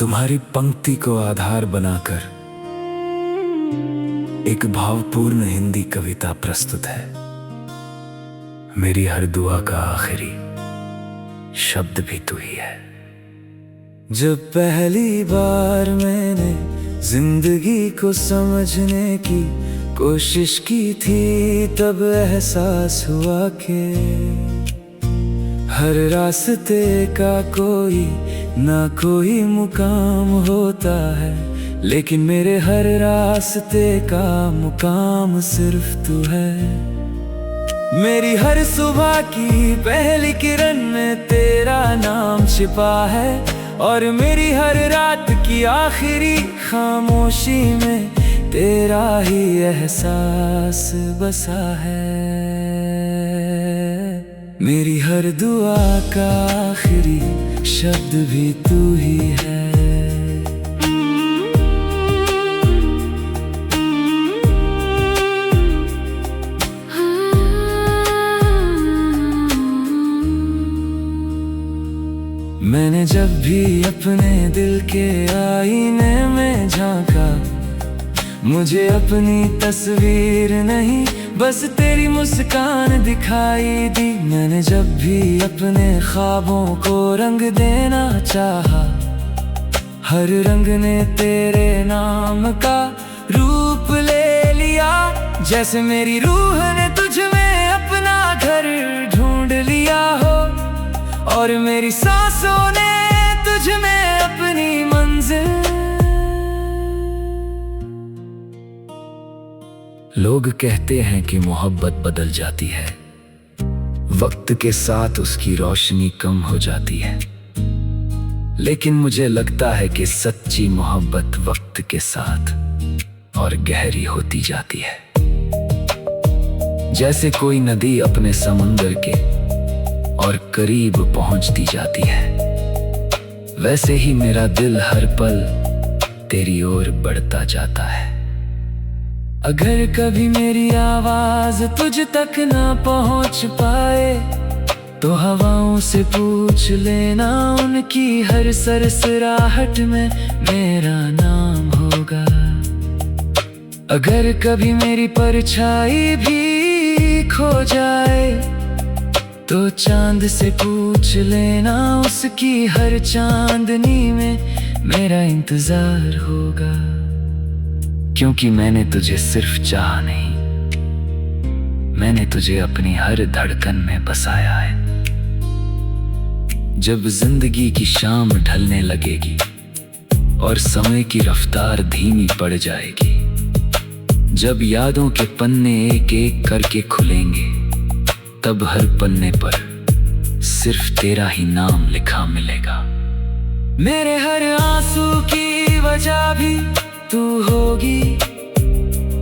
तुम्हारी पंक्ति को आधार बनाकर एक भावपूर्ण हिंदी कविता प्रस्तुत है। मेरी हर दुआ का आखिरी शब्द भी तू ही है। जब पहली बार मैंने जिंदगी को समझने की कोशिश की थी, तब एहसास हुआ कि हर रास्ते का कोई ना कोई मुकाम होता है, लेकिन मेरे हर रास्ते का मुकाम सिर्फ तू है। मेरी हर सुबह की पहली किरण में तेरा नाम छिपा है, और मेरी हर रात की आखिरी खामोशी में तेरा ही एहसास बसा है। मेरी हर दुआ का आखिरी शब्द भी तू ही है। मैंने जब भी अपने दिल के आईने में झांका, मुझे अपनी तस्वीर नहीं बस तेरी मुस्कान दिखाई दी। मैंने जब भी अपने ख्वाबों को रंग देना चाहा, हर रंग ने तेरे नाम का रूप ले लिया। जैसे मेरी रूह ने तुझ में अपना घर ढूंढ लिया हो, और मेरी सांसों ने तुझ में अपनी मंजिल। लोग कहते हैं कि मोहब्बत बदल जाती है, वक्त के साथ उसकी रोशनी कम हो जाती है, लेकिन मुझे लगता है कि सच्ची मोहब्बत वक्त के साथ और गहरी होती जाती है। जैसे कोई नदी अपने समुंदर के और करीब पहुंचती जाती है, वैसे ही मेरा दिल हर पल तेरी ओर बढ़ता जाता है। अगर कभी मेरी आवाज तुझ तक ना पहुंच पाए, तो हवाओं से पूछ लेना, उनकी हर सरसराहट में मेरा नाम होगा। अगर कभी मेरी परछाई भी खो जाए, तो चांद से पूछ लेना, उसकी हर चांदनी में मेरा इंतजार होगा। क्योंकि मैंने तुझे सिर्फ चाहा नहीं, मैंने तुझे अपनी हर धड़कन में बसाया है। जब जिंदगी की शाम ढलने लगेगी और समय की रफ्तार धीमी पड़ जाएगी, जब यादों के पन्ने एक एक करके खुलेंगे, तब हर पन्ने पर सिर्फ तेरा ही नाम लिखा मिलेगा। मेरे हर आंसू की वजह भी तू होगी,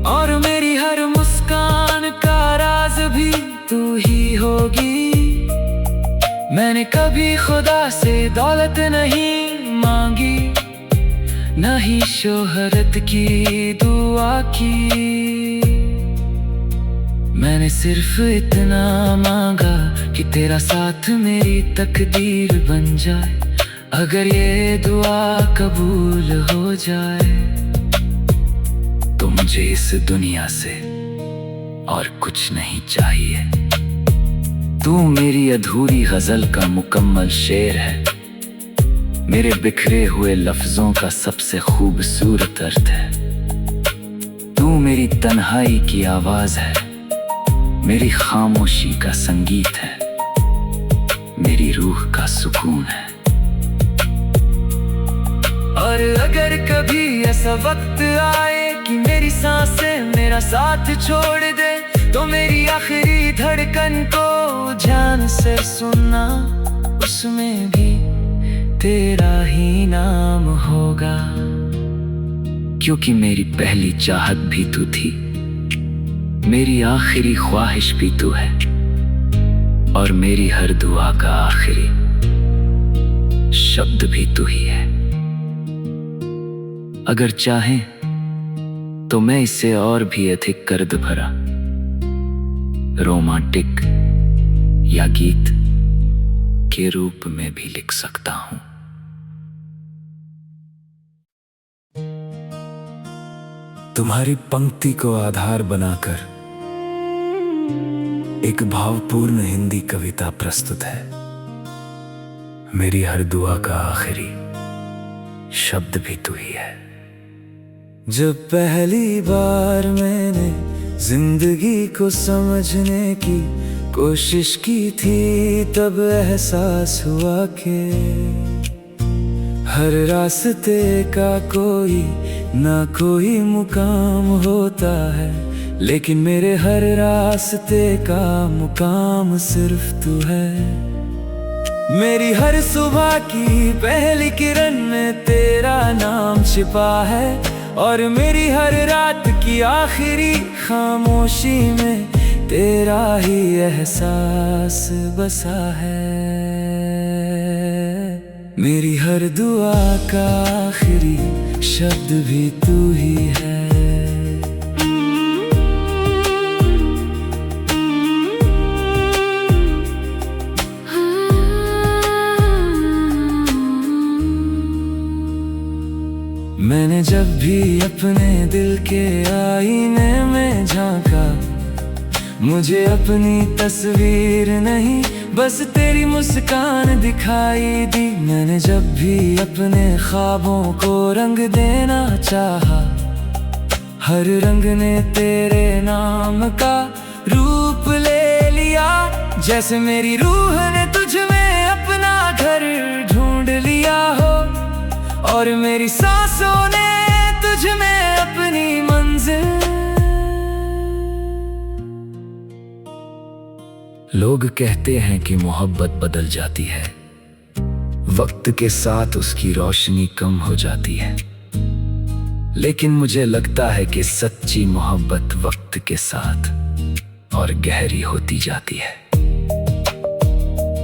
और मेरी हर मुस्कान का राज भी तू ही होगी। मैंने कभी खुदा से दौलत नहीं मांगी, न ही शोहरत की दुआ की। मैंने सिर्फ इतना मांगा कि तेरा साथ मेरी तकदीर बन जाए। अगर ये दुआ कबूल हो जाए, तो मुझे इस दुनिया से और कुछ नहीं चाहिए। तू मेरी अधूरी गजल का मुकम्मल शेर है, मेरे बिखरे हुए लफ्जों का सबसे खूबसूरत अर्थ है। तू मेरी तन्हाई की आवाज है, मेरी खामोशी का संगीत है, मेरी रूह का सुकून है। और अगर कभी ऐसा वक्त आए कि मेरी सांसें मेरा साथ छोड़ दे, तो मेरी आखिरी धड़कन को ध्यान से सुनना, उसमें भी तेरा ही नाम होगा। क्योंकि मेरी पहली चाहत भी तू थी, मेरी आखिरी ख्वाहिश भी तू है, और मेरी हर दुआ का आखिरी शब्द भी तू ही है। अगर चाहें तो मैं इसे और भी अधिक कर्द भरा, रोमांटिक या गीत के रूप में भी लिख सकता हूं। तुम्हारी पंक्ति को आधार बनाकर एक भावपूर्ण हिंदी कविता प्रस्तुत है। मेरी हर दुआ का आखिरी शब्द भी तू ही है। जब पहली बार मैंने जिंदगी को समझने की कोशिश की थी, तब एहसास हुआ कि हर रास्ते का कोई ना कोई मुकाम होता है, लेकिन मेरे हर रास्ते का मुकाम सिर्फ तू है। मेरी हर सुबह की पहली किरण में तेरा नाम छिपा है, और मेरी हर रात की आखिरी खामोशी में तेरा ही एहसास बसा है। मेरी हर दुआ का आखिरी शब्द भी तू ही है। मैंने जब भी अपने दिल के आईने में झांका, मुझे अपनी तस्वीर नहीं बस तेरी मुस्कान दिखाई दी। मैंने जब भी अपने ख्वाबों को रंग देना चाहा, हर रंग ने तेरे नाम का रूप ले लिया। जैसे मेरी रूह ने तुझ में अपना घर ढूंढ लिया हो, और मेरी सांसों ने तुझ में अपनी मंजिल। लोग कहते हैं कि मोहब्बत बदल जाती है, वक्त के साथ उसकी रोशनी कम हो जाती है, लेकिन मुझे लगता है कि सच्ची मोहब्बत वक्त के साथ और गहरी होती जाती है।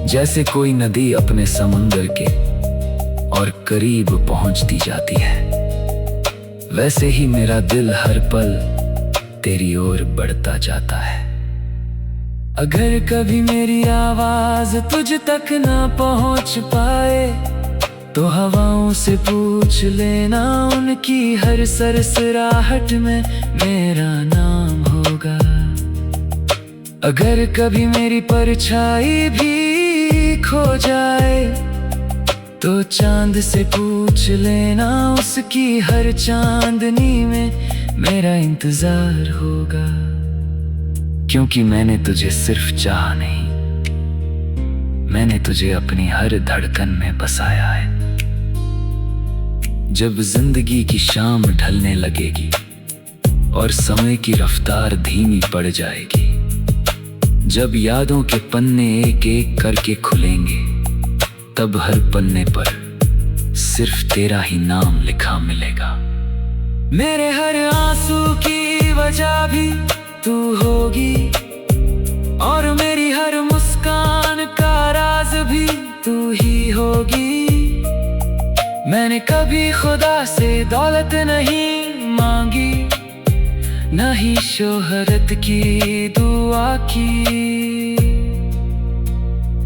जैसे कोई नदी अपने समुंदर के और करीब पहुंचती जाती है, वैसे ही मेरा दिल हर पल तेरी ओर बढ़ता जाता है। अगर कभी मेरी आवाज तुझ तक ना पहुंच पाए, तो हवाओं से पूछ लेना, उनकी हर सरसराहट में मेरा नाम होगा। अगर कभी मेरी परछाई भी खो जाए, तो चांद से पूछ लेना, उसकी हर चांदनी में मेरा इंतजार होगा। क्योंकि मैंने तुझे सिर्फ चाहा नहीं, मैंने तुझे अपनी हर धड़कन में बसाया है। जब जिंदगी की शाम ढलने लगेगी और समय की रफ्तार धीमी पड़ जाएगी, जब यादों के पन्ने एक एक करके खुलेंगे, तब हर पन्ने पर सिर्फ तेरा ही नाम लिखा मिलेगा। मेरे हर आंसू की वजह भी तू होगी, और मेरी हर मुस्कान का राज भी तू ही होगी। मैंने कभी खुदा से दौलत नहीं मांगी, न ही शोहरत की दुआ की।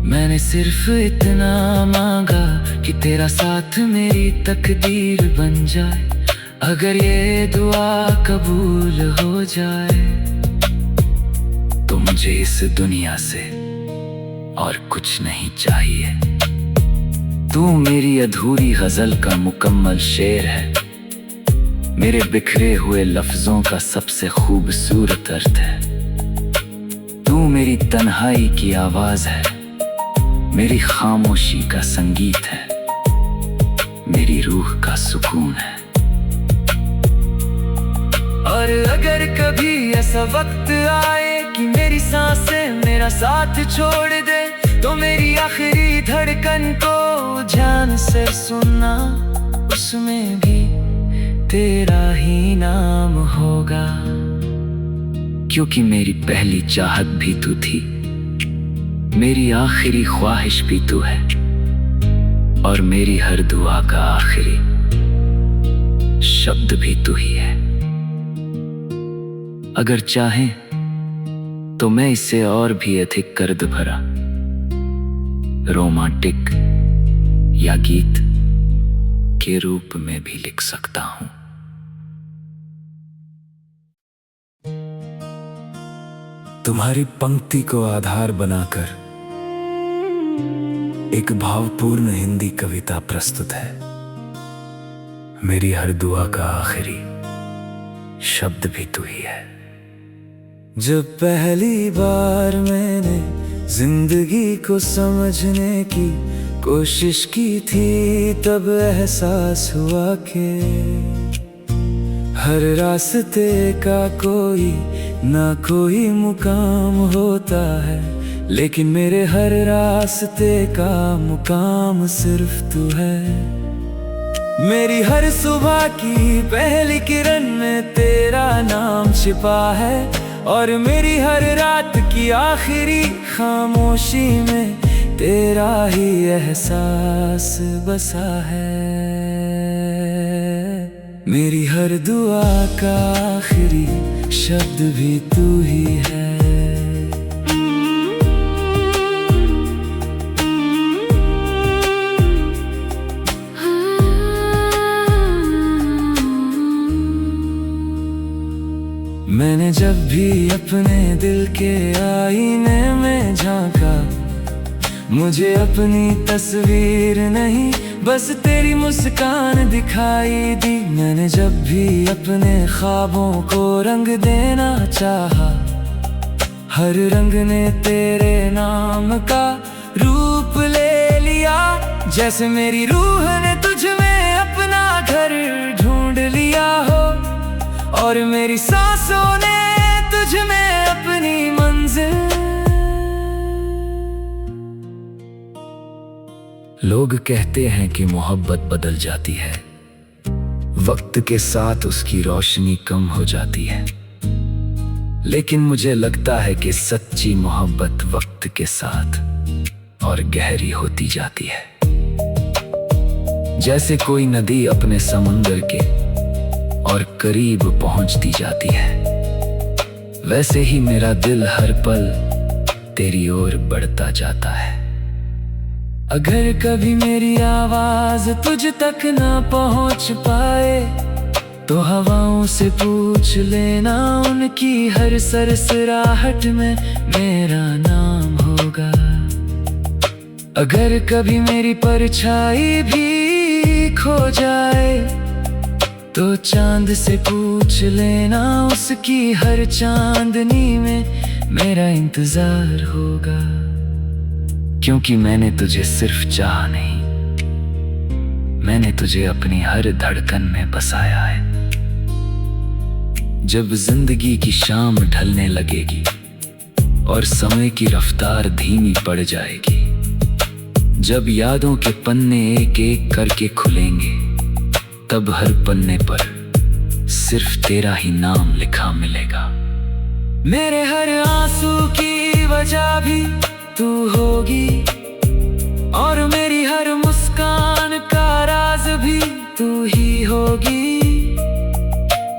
मैंने सिर्फ इतना मांगा कि तेरा साथ मेरी तकदीर बन जाए। अगर ये दुआ कबूल हो जाए, तो मुझे इस दुनिया से और कुछ नहीं चाहिए। तू मेरी अधूरी गजल का मुकम्मल शेर है, मेरे बिखरे हुए लफ्जों का सबसे खूबसूरत अर्थ है। तू मेरी तन्हाई की आवाज है, मेरी खामोशी का संगीत है, मेरी रूह का सुकून है। और अगर कभी ऐसा वक्त आए कि मेरी सांसें मेरा साथ छोड़ दे, तो मेरी आखिरी धड़कन को ध्यान से सुनना, उसमें भी तेरा ही नाम होगा। क्योंकि मेरी पहली चाहत भी तू थी, मेरी आखिरी ख्वाहिश भी तू है, और मेरी हर दुआ का आखिरी शब्द भी तू ही है। अगर चाहें तो मैं इसे और भी अधिक कर्द भरा, रोमांटिक या गीत के रूप में भी लिख सकता हूं। तुम्हारी पंक्ति को आधार बनाकर एक भावपूर्ण हिंदी कविता प्रस्तुत है। मेरी हर दुआ का आखिरी शब्द भी तू ही है। जब पहली बार मैंने जिंदगी को समझने की कोशिश की थी, तब एहसास हुआ कि हर रास्ते का कोई ना कोई मुकाम होता है, लेकिन मेरे हर रास्ते का मुकाम सिर्फ तू है। मेरी हर सुबह की पहली किरण में तेरा नाम छिपा है, और मेरी हर रात की आखिरी खामोशी में तेरा ही एहसास बसा है। मेरी हर दुआ का आखिरी शब्द भी तू ही है। मैंने जब भी अपने दिल के आईने में झांका, मुझे अपनी तस्वीर नहीं बस तेरी मुस्कान दिखाई दी। मैंने जब भी अपने ख्वाबों को रंग देना चाहा, हर रंग ने तेरे नाम का रूप ले लिया। जैसे मेरी रूह ने तुझ में अपना घर ढूंढ लिया हो, और मेरी सांसों ने तुझ में अपनी मंजिल। लोग कहते हैं कि मोहब्बत बदल जाती है, वक्त के साथ उसकी रोशनी कम हो जाती है, लेकिन मुझे लगता है कि सच्ची मोहब्बत वक्त के साथ और गहरी होती जाती है। जैसे कोई नदी अपने समुंदर के और करीब पहुंचती जाती है, वैसे ही मेरा दिल हर पल तेरी ओर बढ़ता जाता है। अगर कभी मेरी आवाज तुझ तक ना पहुंच पाए, तो हवाओं से पूछ लेना, उनकी हर सरसराहट में मेरा नाम होगा। अगर कभी मेरी परछाई भी खो जाए, तो चांद से पूछ लेना, उसकी हर चांदनी में मेरा इंतजार होगा। क्योंकि मैंने तुझे सिर्फ चाहा नहीं, मैंने तुझे अपनी हर धड़कन में बसाया है। जब जिंदगी की शाम ढलने लगेगी और समय की रफ्तार धीमी पड़ जाएगी, जब यादों के पन्ने एक एक करके खुलेंगे, तब हर पन्ने पर सिर्फ तेरा ही नाम लिखा मिलेगा। मेरे हर आंसू की वजह भी तू होगी, और मेरी हर मुस्कान का राज भी तू ही होगी।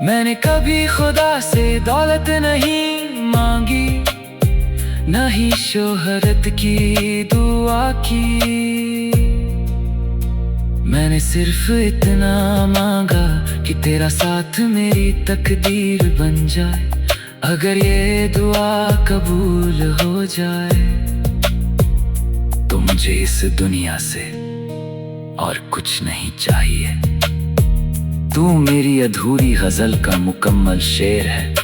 मैंने कभी खुदा से दौलत नहीं मांगी, न ही शोहरत की दुआ की। मैंने सिर्फ इतना मांगा कि तेरा साथ मेरी तकदीर बन जाए। अगर ये दुआ कबूल हो जाए, तो मुझे इस दुनिया से और कुछ नहीं चाहिए। तू मेरी अधूरी गजल का मुकम्मल शेर है,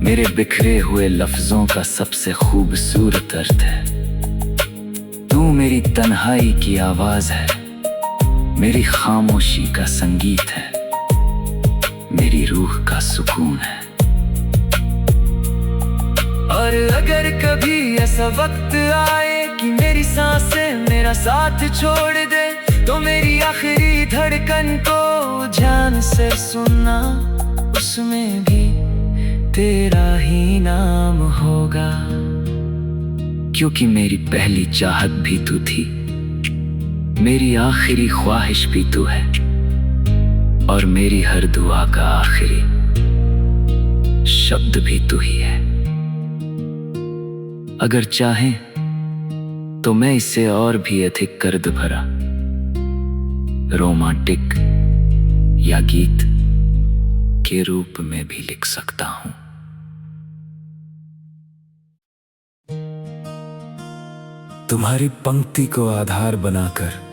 मेरे बिखरे हुए लफ्जों का सबसे खूबसूरत अर्थ है। तू मेरी तन्हाई की आवाज है, मेरी खामोशी का संगीत है, मेरी रूह का सुकून है। और अगर कभी ऐसा वक्त आए कि मेरी सांसें मेरा साथ छोड़ दे, तो मेरी आखिरी धड़कन को ध्यान से सुनना, उसमें भी तेरा ही नाम होगा। क्योंकि मेरी पहली चाहत भी तू थी, मेरी आखिरी ख्वाहिश भी तू है, और मेरी हर दुआ का आखिरी शब्द भी तू ही है। अगर चाहें तो मैं इससे और भी अधिक कर्द भरा, रोमांटिक या गीत के रूप में भी लिख सकता हूं। तुम्हारी पंक्ति को आधार बनाकर